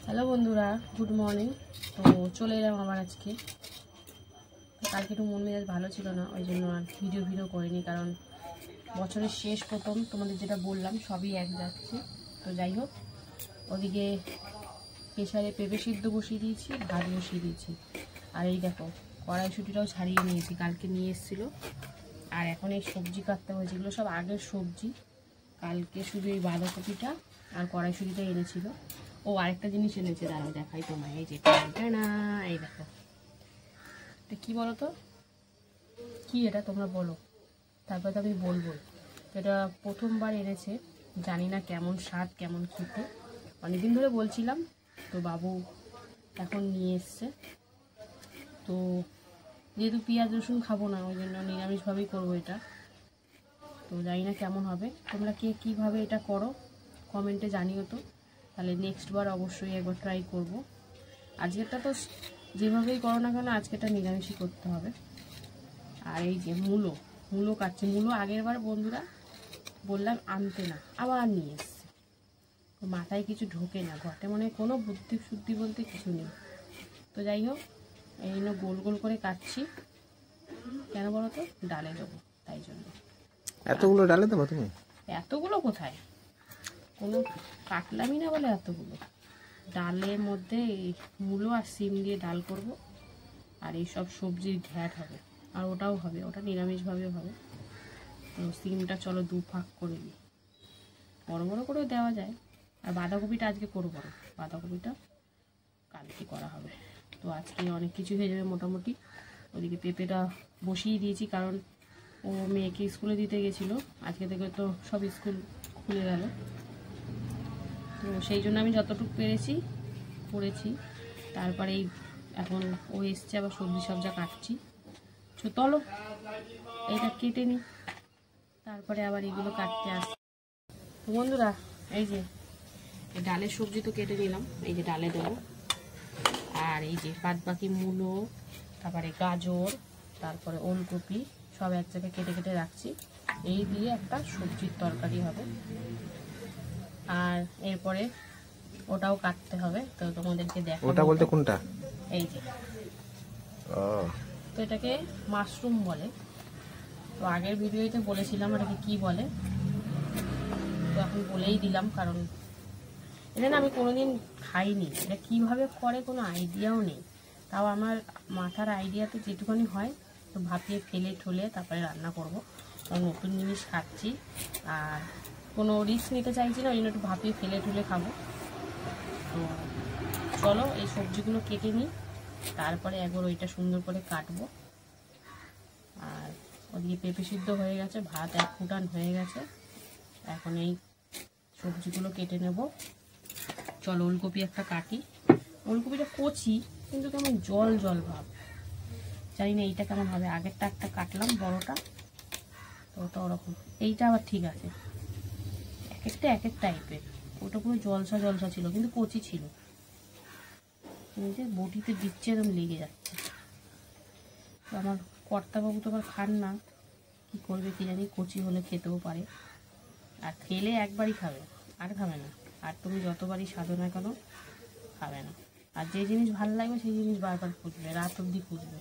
Hello বন্ধুরা, good morning. তো চলে এলাম আবার আজকে। কালকে একটু মন মেজাজ ভালো ছিল না, ওই জন্য আর ভিডিও করিনি, কারণ বছরের শেষ প্রথম তোমাদের যেটা বললাম সবই এক যাচ্ছে। তো যাই হোক, ওদিকে প্রেসারে পেঁপে সিদ্ধ বসিয়ে দিয়েছি, ভাত বসিয়ে দিয়েছি। আর এই দেখো কড়াইশুঁটিটাও ছাড়িয়ে নিয়েছি, কালকে নিয়ে এসেছিলো। আর এখন এই সবজি কাটতে হয়েছে, এগুলো সব আগের সবজি। কালকে শুধু এই বাঁধাকপিটা আর কড়াইশুঁটিটা এনেছিল। ও আরেকটা জিনিস এনেছে, দাঁড়াও দেখাই তোমায়। এই যে না, এই দেখো, এটা কী বলো তো, কী এটা তোমরা বলো, তারপরে তো আমি বলবো। এটা প্রথমবার এনেছে, জানি না কেমন স্বাদ, কেমন খেতে। অনেকদিন ধরে বলছিলাম, তো বাবু এখন নিয়ে এসছে। তো যেহেতু পেঁয়াজ রসুন খাবো না, ওই জন্য নিরামিষভাবেই করবো এটা। তো জানি না কেমন হবে, তোমরা কে কীভাবে এটা করো কমেন্টে জানিও তো, তাহলে নেক্সট বার অবশ্যই একবার ট্রাই করব। আজকেরটা তো যেভাবেই করো না কেন, আজকেরটা নিরামিষই করতে হবে। আর এই যে মূলো কাটছে। মূলো আগের বার বন্ধুরা বললাম আনতে না, আবার নিয়ে এসছে। মাথায় কিছু ঢোকে না, ঘটে মনে হয় কোনো বুদ্ধি শুদ্ধি বলতে কিছু নেই। তো যাই হোক, এই জন্য গোল গোল করে কাটছি। কেন বলো তো, ডালে দেবো, তাই জন্য। এতগুলো ডালে দেবো তুমি? এতগুলো কোথায়, কোনো কাটলামই না বলে এতগুলো। ডালের মধ্যে এই মূলো আর সিম দিয়ে ডাল করব, আর এই সব সবজির ঘ্যাট হবে। আর ওটাও হবে, ওটা নিরামিষভাবেও হবে। তো সিমটা চলো দু ফাঁক করে দিই, বড় বড় করেও দেওয়া যায়। আর বাঁধাকপিটা আজকে করবো না, বাঁধাকপিটা কালকে করা হবে। তো আজকে অনেক কিছু হয়ে যাবে মোটামুটি। ওদিকে পেঁপেটা বসিয়ে দিয়েছি, কারণ ও মেয়েকে স্কুলে দিতে গেছিলো। আজকে থেকে তো সব স্কুল খুলে গেল, তো সেই জন্য আমি যতটুকু পেরেছি করেছি। তারপরে এই এখন ও এসছে, আবার সবজি সবজা কাটছি। তো চলো এইটা কেটে নিই, তারপরে আবার এগুলো কাটতে আসি। তো বন্ধুরা, এই যে ডালের সবজি তো কেটে নিলাম, এই যে ডালে দেবো। আর এই যে বাদ বাকি মূলো, তারপরে গাজর, তারপরে ওলকপি সব এক জায়গায় কেটে কেটে রাখছি। এই দিয়ে একটা সবজির তরকারি হবে। আর এরপরে ওটাও কাটতে হবে, তো তোমাদেরকে দেখাবো। ওটা বলতে কোনটা? এই যে, তো এটাকে মাশরুম বলে। তো আগের ভিডিওতে বলেছিলাম এটাকে কি বলে, তো এখন বলেই দিলাম, কারণ এটা না আমি কোনোদিন খাইনি। এটা কীভাবে করে কোনো আইডিয়াও নেই, তাও আমার মাথার আইডিয়াতে যেটুখানি হয় তো ভাপিয়ে ফেলে ঠলে তারপরে রান্না করব। কারণ নতুন জিনিস খাচ্ছি আর কোনো রিস্ক নিতে চাইছি না, ওই জন্য একটু ভাপিয়ে ফেলে ঠলে খাবো। তো চলো এই সবজিগুলো কেটে নিই, তারপরে একবার ওইটা সুন্দর করে কাটবো। আর ওদিকে পেঁপে সিদ্ধ হয়ে গেছে, ভাত এক ফুটান হয়ে গেছে। এখন এই সবজিগুলো কেটে নেব। চলো ওলকপি একটা কাটি। ওলকপিটা কচি, কিন্তু কেমন জল জল ভাব, জানি না এইটা কেমন হবে। আগেরটা একটা কাটলাম বড়টা, তো ওটা ওরকম। এইটা আবার ঠিক আছে, এক এক টাইপের। ওটা পুরো জলসা জলসা ছিল, কিন্তু কচি ছিল। যে বটিতে দিচ্ছে একদম লেগে যাচ্ছে। তো আমার কর্তাবাবু তো আবার খান না, কী করবে কি জানি, কচি হলে খেতেও পারে। আর খেলে একবারই খাবে, আর খাবে না। আর তুমি যতবারই সাধো না কেন খাবে না। আর যে জিনিস ভালো লাগবে সেই জিনিস বারবার খুঁজবে, রাত অবধি খুঁজবে।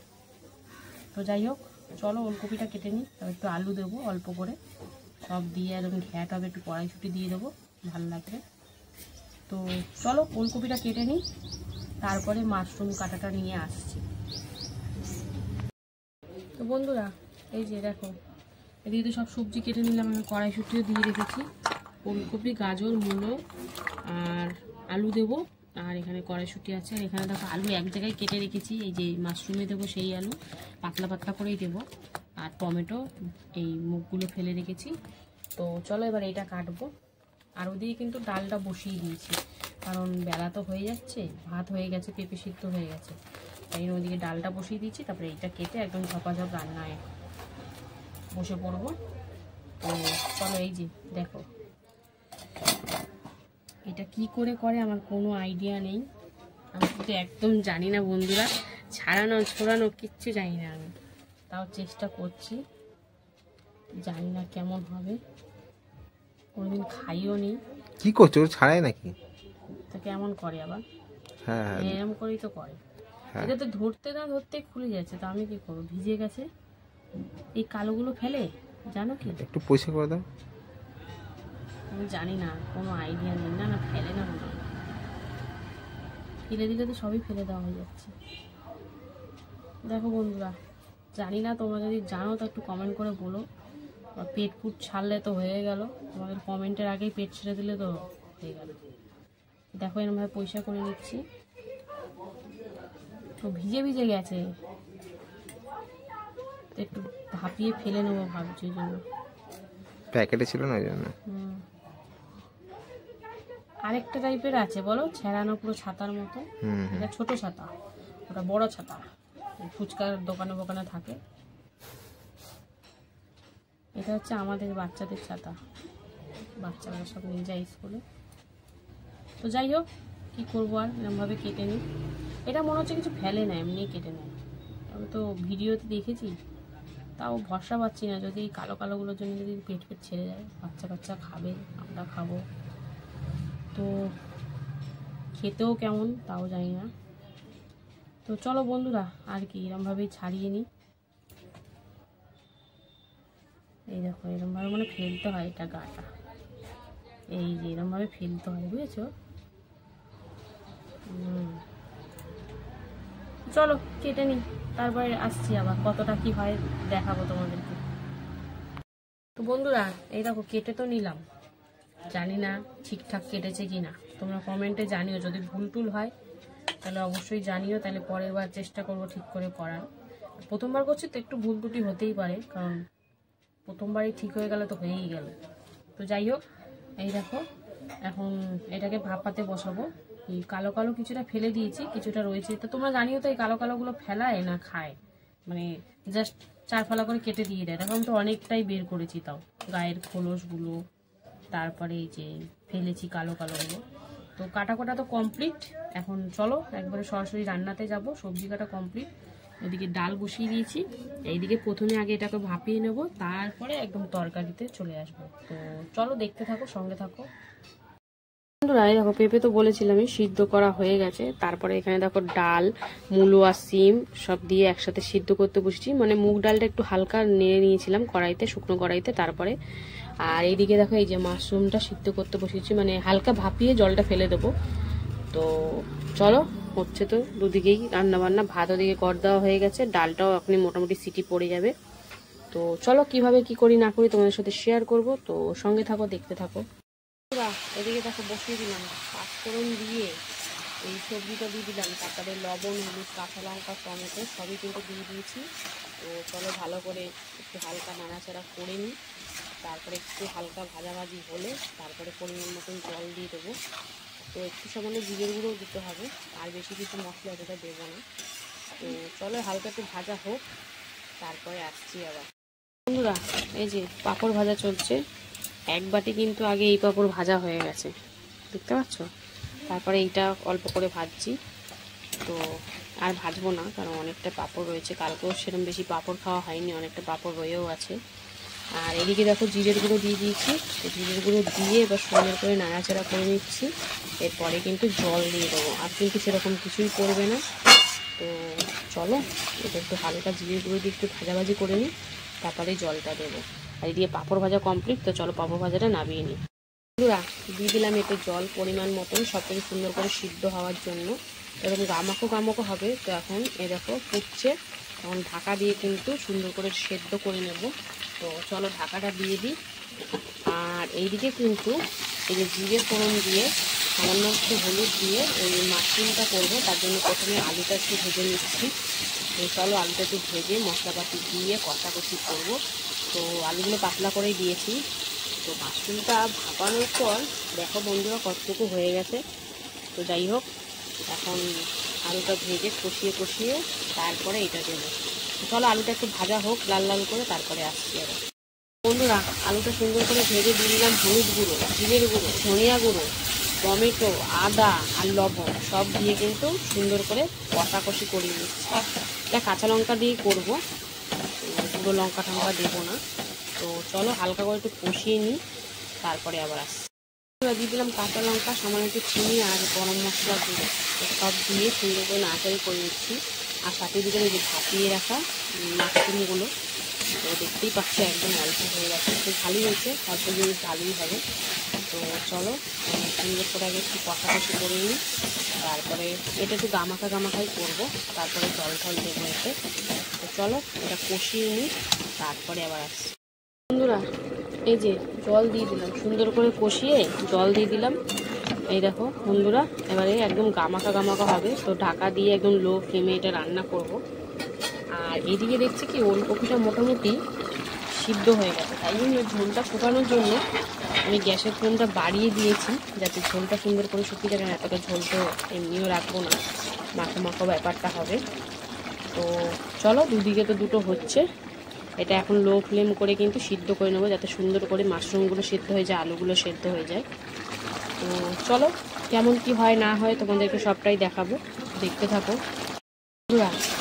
তো যাই হোক, চলো ওলকপিটা কেটে নিই। তবে একটু আলু দেবো অল্প করে, সব দিয়ে একদম ঘ্যাট হবে, একটু কড়াইশুঁটি দিয়ে দেবো, ভালো লাগবে। তো চলো ওলকপিটা কেটে নিই, তারপরে মাশরুম কাটাটা নিয়ে আসছি। তো বন্ধুরা, এই যে দেখো, এদিকে তো সব সবজি কেটে নিলাম, আমি কড়াইশুঁটিও দিয়ে রেখেছি। ওলকপি, গাজর, মূলো আর আলু দেবো। আর এখানে কড়াইশুঁটি আছে, আর এখানে দেখো আলু এক জায়গায় কেটে রেখেছি। এই যে মাশরুমে দেবো সেই আলু, পাতলা পাতলা করেই দেবো। আর টমেটো এই মুখগুলো ফেলে রেখেছি। তো চলো এবার এইটা কাটবো। আর ওদিকে কিন্তু ডালটা বসিয়ে দিয়েছি, কারণ বেলা তো হয়ে যাচ্ছে, ভাত হয়ে গেছে, পেঁপে সিদ্ধ হয়ে গেছে, তাই জন্য ওইদিকে ডালটা বসিয়ে দিয়েছি। তারপরে এইটা কেটে একদম ঝপাঝপ রান্নায় বসে পড়বো। তো চলো, এই যে দেখো এটা কি করে করে আমার কোনো আইডিয়া নেই, আমি কিন্তু একদম জানি না বন্ধুরা, ছাড়ানো ছোড়ানো কিচ্ছু জানি না আমি, তাও চেষ্টা করছি। জানি না কেমন হবে, কোনোদিন খাইও নি। কি করছো, ছাড়াই নাকি? তো কেমন করে আবার? হ্যাঁ হ্যাঁ এরকম করেই তো করে। হ্যাঁ। এটা তো ধরতে না ধরতে খুলে যাচ্ছে, তো আমি কি করবো? ভিজে গেছে, এই কালোগুলো ফেলে, জানো কি? একটু পয়সা করে দাও। আমি জানি না, কোনো আইডিয়া নেই। না না, ফেলে না মনে হয়। ফেলে দিলে তো সবই ফেলে দেওয়া হয়ে যাচ্ছে। দেখো বন্ধুরা, জানি না, তোমরা যদি জানো তো একটু কমেন্ট করে বলো। পেট ফুট ছাড়লে তো হয়ে গেল, তোমাদের কমেন্টের আগেই পেট ছেড়ে দিলে তো হয়ে গেল। দেখো এরমভাবে পয়সা করে নিচ্ছি, তো ভিজে ভিজে গেছে, তো একটু ভাপিয়ে ফেলে নেবো ভাবছি ওই জন্য। প্যাকেটে ছিল না ওই জন্য। আরেকটা টাইপের আছে বলো, ছেঁড়ানো পুরো ছাতার মতো। এটা ছোট ছাতা, ওটা বড় ছাতা, ফুচকার দোকানে দোকানে থাকে। এটা হচ্ছে আমাদের বাচ্চাদের ছাতা, বাচ্চারা সব নিয়ে যায় স্কুলে। তো যাই হোক, কী করবো আর, এরমভাবে কেটে নিই। এটা মনে হচ্ছে কিছু ফেলে না, এমনি কেটে নেয়। আমি তো ভিডিওতে দেখেছি, তাও ভরসা পাচ্ছি না, যদি এই কালো কালোগুলোর জন্য যদি পেট পেট ছেড়ে যায়, বাচ্চা কাচ্চা খাবে, আমরা খাবো, তো খেতেও কেমন তাও জানি না। তো চলো বন্ধুরা, আর কি, এরমভাবেই ছাড়িয়ে নিই। এই দেখো, এরমভাবে মানে ফেলতে হয় এটা গাটা, এই যে এরমভাবে ফেলতে হয়, বুঝেছো? চলো কেটে নিই, তারপরে আসছি আবার, কতটা কি হয় দেখাবো তোমাদেরকে। তো বন্ধুরা, এই দেখো কেটে তো নিলাম, জানি না ঠিকঠাক কেটেছে কি না, তোমরা কমেন্টে জানিও। যদি ভুল টুল হয় তাহলে অবশ্যই জানিও, তাহলে পরের বার চেষ্টা করবো ঠিক করে করার। প্রথমবার করছি তো একটু ভুল ত্রুটি হতেই পারে, কারণ প্রথমবারই ঠিক হয়ে গেলে তো হয়েই গেল। তো যাই হোক, এই দেখো এখন এটাকে ভাপাতে বসাবো। এই কালো কালো কিছুটা ফেলে দিয়েছি, কিছুটা রয়েছে, তো তোমরা জানিও তো এই কালো কালোগুলো ফেলায় না খায়, মানে জাস্ট চার ফালা করে কেটে দিয়ে দেয়। এখন তো অনেকটাই বের করেছি, তাও গায়ের খোলসগুলো, তারপরে এই যে ফেলেছি কালো কালোগুলো। তো কাটা কোটা তো কমপ্লিট, এখন চলো একবারে সরাসরি রান্নাতে যাব। সবজি কাটা কমপ্লিট, ওদিকে ডাল বসিয়ে দিয়েছি, এইদিকে প্রথমে আগে এটাকে ভাপিয়ে নেব, তারপরে একদম তরকারিতে চলে আসবো। তো চলো দেখতে থাকো, সঙ্গে থাকো বন্ধুরা। এই দেখো পেঁপে তো বলেছিলামই সিদ্ধ করা হয়ে গেছে, তারপরে এখানে দেখো ডাল, মূলো আর সিম সব দিয়ে একসাথে সিদ্ধ করতে বসেছি। মানে মুগ ডালটা একটু হালকা নেড়ে নিয়েছিলাম কড়াইতে, শুকনো কড়াইতে, তারপরে। আর এইদিকে দেখো এই যে মাশরুমটা সিদ্ধ করতে বসেছি, মানে হালকা ভাপিয়ে জলটা ফেলে দেবো। তো চলো, হচ্ছে তো দুদিকেই রান্না বান্না, ভাত ওদিকে কর দেওয়া হয়ে গেছে, ডালটাও এখনই মোটামুটি সিটি পড়ে যাবে। তো চলো কিভাবে কি করি না করি তোমাদের সাথে শেয়ার করব, তো সঙ্গে থাকো, দেখতে থাকো। এদিকে দেখো বসিয়ে দিলাম, পাঁচফোড়ন দিয়ে এই সবজিটা দিয়ে দিলাম, তারপরে লবণ, হলুদ, কাঁচা লঙ্কা, টমেটো সবই কিন্তু দিয়ে দিয়েছি। তো চলো ভালো করে একটু হালকা নাড়াচাড়া করে নিই, তারপরে একটু হালকা ভাজাভাজি হলে তারপরে পরিমাণ মতন জল দিয়ে দেবো। তো একটু সামান্য জিরের গুঁড়োও দিতে হবে, আর বেশি কিছু মশলা এতটা দেবো না। তো চলো হালকা একটু ভাজা হোক, তারপরে আসছি আবার। বন্ধুরা, এই যে পাঁপড় ভাজা চলছে, এক বাটি কিন্তু আগে এই পাঁপড় ভাজা হয়ে গেছে, দেখতে পাচ্ছ? তারপরে এইটা অল্প করে ভাজছি, তো আর ভাজবো না, কারণ অনেকটা পাঁপড় রয়েছে, কালকেও সেরকম বেশি পাঁপড় খাওয়া হয়নি, অনেকটা পাঁপড় রয়েও আছে। আর এদিকে দেখো জিরের গুঁড়ো দিয়ে দিয়েছি, তো জিরের গুঁড়ো দিয়ে এবার সুন্দর করে নাড়াচাড়া করে নিচ্ছি। এরপরে কিন্তু জল দিয়ে দেবো, আর কিন্তু সেরকম কিছুই করবে না। তো চলো এটা একটু হালকা জিরের গুঁড়ো দিয়ে একটু ভাজাভাজি করে নিই, তারপরে জলটা দেবো। আর এদিকে পাঁপড় ভাজা কমপ্লিট, তো চলো পাঁপড় ভাজাটা নামিয়ে নিই। বন্ধুরা, দিয়ে দিলাম একটু জল পরিমাণ মতন, সব থেকে সুন্দর করে সিদ্ধ হওয়ার জন্য, এরকম গামাকো গামাকো হবে। তো এখন এ দেখো ফুটছে, এখন ঢাকা দিয়ে কিন্তু সুন্দর করে সেদ্ধ করে নেব। তো চলো ঢাকাটা দিয়ে দিই। আর এইদিকে কিন্তু এই যে জিরে ফোড়ন দিয়ে সামান্য একটু হলুদ দিয়ে ওই মাশরুমটা করবো, তার জন্য প্রথমে আলুটা একটু ভেজে নিচ্ছি। তো চলো আলুটা একটু ভেজে মশলাপাতি দিয়ে কষাকষি করবো। তো আলুগুলো পাতলা করেই দিয়েছি। তো মাশরুমটা ভাপানোর পর দেখো বন্ধুরা কতটুকু হয়ে গেছে। তো যাই হোক, এখন আলুটা ভেজে কষিয়ে কষিয়ে তারপরে এটা দেবো। চলো আলুটা একটু ভাজা হোক লাল লাল করে, তারপরে আসছি আবার। বন্ধুরা, আলুটা সুন্দর করে ভেজে দিয়ে দিলাম হলুদ গুঁড়ো, জিরের গুঁড়ো, ধনিয়া গুঁড়ো, টমেটো, আদা আর লবণ সব দিয়ে কিন্তু সুন্দর করে কষাকষি করিয়ে নিচ্ছি। এটা কাঁচা লঙ্কা দিয়ে করবো, গুঁড়ো লঙ্কা টঙ্কা দেবো না। তো চলো হালকা করে একটু কষিয়ে নিই, তারপরে আবার আসছি। এবার দিয়ে দিলাম কাঁচা লঙ্কা, সামান্য একটু চিনি আর গরম মশলা গুঁড়ো, সব দিয়ে সুন্দর করে নাড়াচাড়ি করে নিচ্ছি। আর সাথে দিলাম এই যে ভাপিয়ে রাখা মাশরুমগুলো। তো দেখতেই পাচ্ছি একদম অল্প হয়ে গেছে, তো ভালোই হয়েছে, অল্প জিনিস ভালোই হবে। তো চলো সুন্দর করে আগে একটু কষাকষি করে নিই, তারপরে এটা একটু গামাখাই করবো, তারপরে জল টল দেবো এতে। তো চলো এটা কষিয়ে নিই, তারপরে আবার আসছি। বন্ধুরা এই যে জল দিয়ে দিলাম, সুন্দর করে কষিয়ে জল দিয়ে দিলাম। এই দেখো বন্ধুরা, এবারে একদম গামাখা হবে। তো ঢাকা দিয়ে একদম লো ফ্লেমে এটা রান্না করব। আর এদিকে দেখছি কি ওলকপিটা মোটামুটি সিদ্ধ হয়ে গেছে, তাই জন্য ঝোলটা ফোটানোর জন্য আমি গ্যাসের ফ্লেমটা বাড়িয়ে দিয়েছি, যাতে ঝোলটা সুন্দর করে শুকিয়ে যাবে। না এতটা ঝোল তো এমনিও রাখবো না, মাখো ব্যাপারটা হবে। তো চলো দুদিকে তো দুটো হচ্ছে, এটা এখন লো ফ্লেম করে কিন্তু সিদ্ধ করে নেবো, যাতে সুন্দর করে মাশরুমগুলো সিদ্ধ হয়ে যায়, আলুগুলো সিদ্ধ হয়ে যায়। তো চলো কেমন কি হয় না হয় তোমাদেরকে সবটাই দেখাবো, দেখতে থাকো।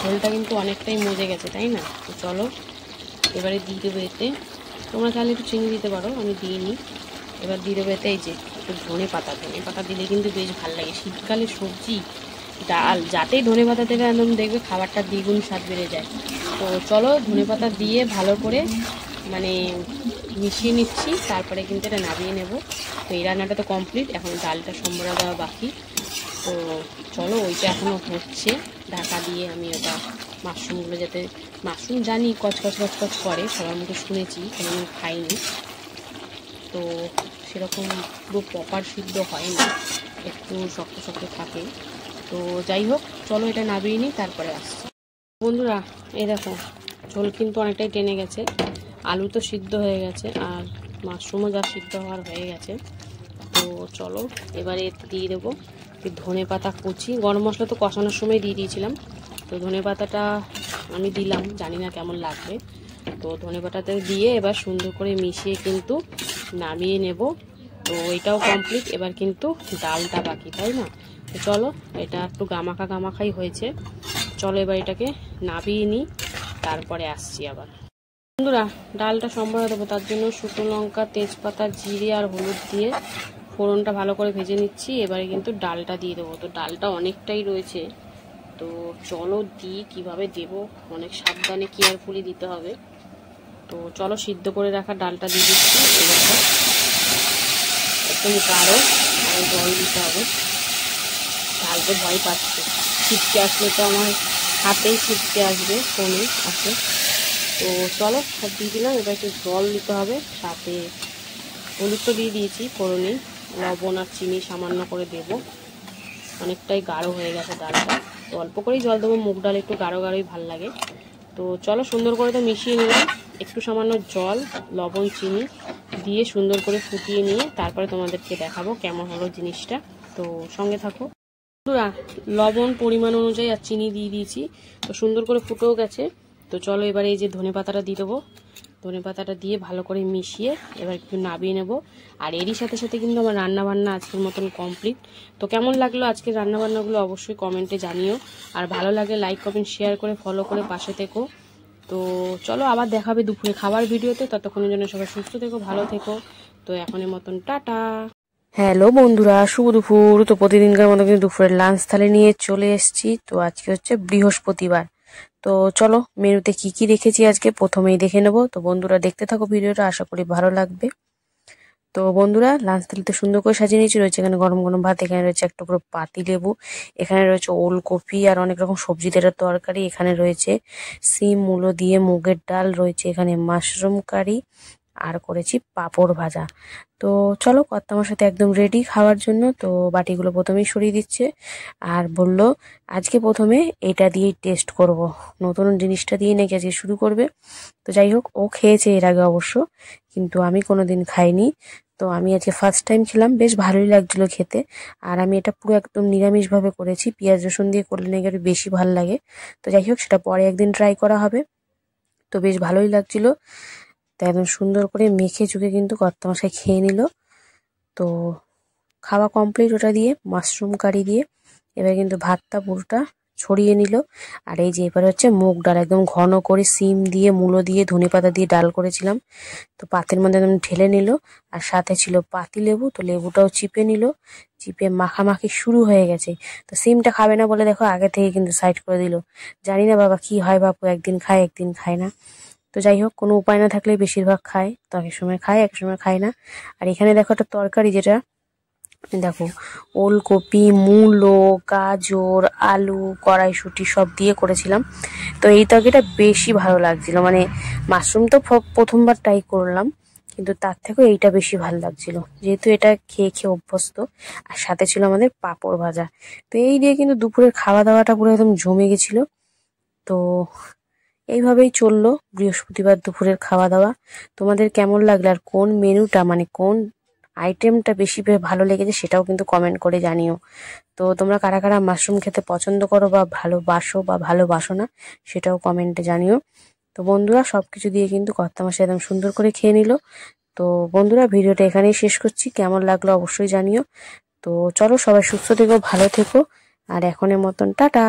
ঝোলটা কিন্তু অনেকটাই মজে গেছে, তাই না? তো চলো এবারে দিয়ে দেবো এতে, তোমরা চাইলে একটু চিনি দিতে পারো, আমি দিইনি। এবার দিয়ে দেবো এতে এই যে একটু ধনে পাতা দিলে কিন্তু বেশ ভালো লাগে। শীতকালে সবজি ডাল যাতেই ধনে পাতা দেবে একদম দেখবে খাবারটা দ্বিগুণ স্বাদ বেড়ে যায়। তো চলো ধনে পাতা দিয়ে ভালো করে মানে মিশিয়ে নিচ্ছি, তারপরে কিন্তু এটা নামিয়ে নেব। তো এই রান্নাটা তো কমপ্লিট, এখন ডালটা সম্বরা দেওয়া বাকি। তো চলো ওইটা এখনও হচ্ছে, ঢাকা দিয়ে আমি ওটা মাশরুমগুলো, যাতে মাশরুম জানি কচকচ করে, সবার মুখে শুনেছি, কোনোদিন খাইনি। তো সেরকম পুরো প্রপার সিদ্ধ হয় না, একটু শক্ত থাকে। তো যাই হোক চলো এটা নামিয়ে নিই, তারপরে আসছি। বন্ধুরা এই দেখো ঝোল কিন্তু অনেকটাই টেনে গেছে, আলু তো সিদ্ধ হয়ে গেছে, আর মাশরুমও যা সিদ্ধ হওয়ার হয়ে গেছে। তো চলো এবারে দিয়ে দেবো ধনে পাতা কুচি, গরম মশলা তো কষানোর সময় দিয়ে দিয়েছিলাম। তো ধনে পাতাটা আমি দিলাম, জানি না কেমন লাগবে। তো ধনে পাতাটা দিয়ে এবার সুন্দর করে মিশিয়ে কিন্তু নামিয়ে নেব। তো এটাও কমপ্লিট, এবার কিন্তু ডালটা বাকি, তাই না? তো চলো এটা একটু গামাখাই হয়েছে, চলো এবার এটাকে নামিয়ে নিই, তারপরে আসছি আবার। বন্ধুরা ডালটা সম্বরা দেবো, তার জন্য শুকনো লঙ্কা, তেজপাতা, জিরে আর হলুদ দিয়ে ফোড়নটা ভালো করে ভেজে নিচ্ছি। এবারে কিন্তু ডালটা দিয়ে দেবো। তো ডালটা অনেকটাই রয়েছে, তো চলো দিই, কীভাবে দেবো অনেক সাবধানে কেয়ারফুলি দিতে হবে। তো চলো সিদ্ধ করে রাখা ডালটা দিয়ে দিচ্ছি। এবারে একদম গাঢ় আর জল দিতে হবে, ডাল তো ভয় পাচ্ছে, ছিটকে আসলে তো আমার হাতেই ছিটকে আসবে, ফোনে আসে। তো চলো সব দিয়ে দিলাম, এবার একটু জল দিতে হবে, সাথে হলুদ তো দিয়ে দিয়েছি ফোড়নে, লবণ আর চিনি সামান্য করে দেব। অনেকটাই গাঢ় হয়ে গেছে ডালটা, তো অল্প করেই জল দেবো, মুগ ডাল একটু গাঢ়ই ভাল লাগে। তো চলো সুন্দর করে তো মিশিয়ে নিলাম, একটু সামান্য জল, লবণ, চিনি দিয়ে সুন্দর করে ফুটিয়ে নিয়ে তারপরে তোমাদেরকে দেখাবো কেমন হলো জিনিসটা। তো সঙ্গে থাকো। বন্ধুরা লবণ পরিমাণ অনুযায়ী আর চিনি দিয়ে দিয়েছি, তো সুন্দর করে ফুটেও গেছে। তো চলো এবারে এই যে ধনে পাতাটা দিয়ে দেবো, ধনে পাতাটা দিয়ে ভালো করে মিশিয়ে এবার একটু নামিয়ে নেব। আর এরই সাথে সাথে কিন্তু আমার রান্নাবান্না আজকের মতন কমপ্লিট। তো কেমন লাগলো আজকের রান্নাবান্নাগুলো অবশ্যই কমেন্টে জানিও, আর ভালো লাগলে লাইক কমেন্ট শেয়ার করে ফলো করে পাশে থেকো। তো চলো আবার দেখাবে দুপুরে খাবার ভিডিওতে, ততক্ষণের জন্য সবাই সুস্থ থেকো, ভালো থেকো। তো এখনের মতন টাটা। হ্যালো বন্ধুরা, শুভ দুপুর। তো প্রতিদিনকার মতো কিন্তু দুপুরের লাঞ্চ থালি নিয়ে চলে এসেছি। তো আজকে হচ্ছে বৃহস্পতিবার, তো চলো মেনুতে কি কি রেখেছি আজকে প্রথমেই দেখে নেব। তো বন্ধুরা দেখতে থাকো ভিডিওটা, আশা করি ভালো লাগবে। তো বন্ধুরা লাঞ্চ থালিতে সুন্দর করে সাজিয়ে নিয়েছি, রয়েছে এখানে গরম গরম ভাত, এখানে রয়েছে একটা পুরো পাতি লেবু, এখানে রয়েছে ওলকপি আর অনেক রকম সবজি দিয়ে তরকারি, এখানে রয়েছে সিম মূলো দিয়ে মুগের ডাল, রয়েছে এখানে মাশরুম কারি, আর করেছি পাঁপড় ভাজা। তো চলো কর্তামার সাথে একদম রেডি খাওয়ার জন্য। তো বাটিগুলো প্রথমেই সরিয়ে দিচ্ছে, আর বলল আজকে প্রথমে এটা দিয়েই টেস্ট করব, নতুন জিনিসটা দিয়ে নাকি আজকে শুরু করবে। তো যাই হোক ও খেয়েছে এর আগে অবশ্য, কিন্তু আমি কোনোদিন খাইনি। তো আমি আজকে ফার্স্ট টাইম খেলাম, বেশ ভালোই লাগছিল খেতে। আর আমি এটা পুরো একদম নিরামিষভাবে করেছি, পেঁয়াজ রসুন দিয়ে করলে নাকি আরো বেশি ভালো লাগে। তো যাই হোক সেটা পরে একদিন ট্রাই করা হবে। তো বেশ ভালোই লাগছিল, তো একদম সুন্দর করে মেখে চুখে কিন্তু কর্তামশাই খেয়ে নিল। তো খাওয়া কমপ্লিট ওটা দিয়ে, মাশরুম কারি দিয়ে। এবার কিন্তু ভাতটা পুরোটা ছড়িয়ে নিল। আর এই যে এবার হচ্ছে মুগ ডাল, একদম ঘন করে সিম দিয়ে মূলো দিয়ে ধনেপাতা দিয়ে ডাল করেছিলাম। তো পাতের মধ্যে একদম ঢেলে নিল। আর সাথে ছিল পাতি লেবু, তো লেবুটাও চিপে নিল। চিপে মাখামাখি শুরু হয়ে গেছে। তো সিমটা খাবে না বলে দেখো আগে থেকে কিন্তু সাইড করে দিল। জানি না বাবা কি হয়, বাপু একদিন খায় একদিন খায় না। তো যাই হোক, কোনো উপায় না থাকলে বেশিরভাগ খায়, তো এক সময় খায় এক সময় খায় না। আর এখানে দেখো একটা তরকারি, যেটা দেখো ওলকপি, মূলো, গাজর, আলু, কড়াইশুঁটি সব দিয়ে করেছিলাম। তো এই তরকারিটা বেশি ভালো লাগছিল, মানে মাশরুম তো প্রথমবার ট্রাই করলাম, কিন্তু তার থেকেও এইটা বেশি ভালো লাগছিল, যেহেতু এটা খেয়ে খেয়ে অভ্যস্ত। আর সাথে ছিল আমাদের পাঁপড় ভাজা। তো এই দিয়ে কিন্তু দুপুরের খাওয়া দাওয়াটা পুরো একদম জমে গেছিল। তো এইভাবেই চললো বৃহস্পতিবার দুপুরের খাওয়া দাওয়া। তোমাদের কেমন লাগলো, আর কোন মেনুটা মানে কোন আইটেমটা বেশি ভালো লেগেছে সেটাও কিন্তু কমেন্ট করে জানিও। তো তোমরা কারা কারা মাশরুম খেতে পছন্দ করো বা ভালোবাসো বা ভালোবাসো না, সেটাও কমেন্টে জানিও। তো বন্ধুরা, সবকিছু দিয়ে কিন্তু কর্তামশাই একদম সুন্দর করে খেয়ে নিল। তো বন্ধুরা, ভিডিওটা এখানেই শেষ করছি, কেমন লাগলো অবশ্যই জানিও। তো চলো, সবাই সুস্থ থেকো, ভালো থেকো, আর এখনের মতন টাটা।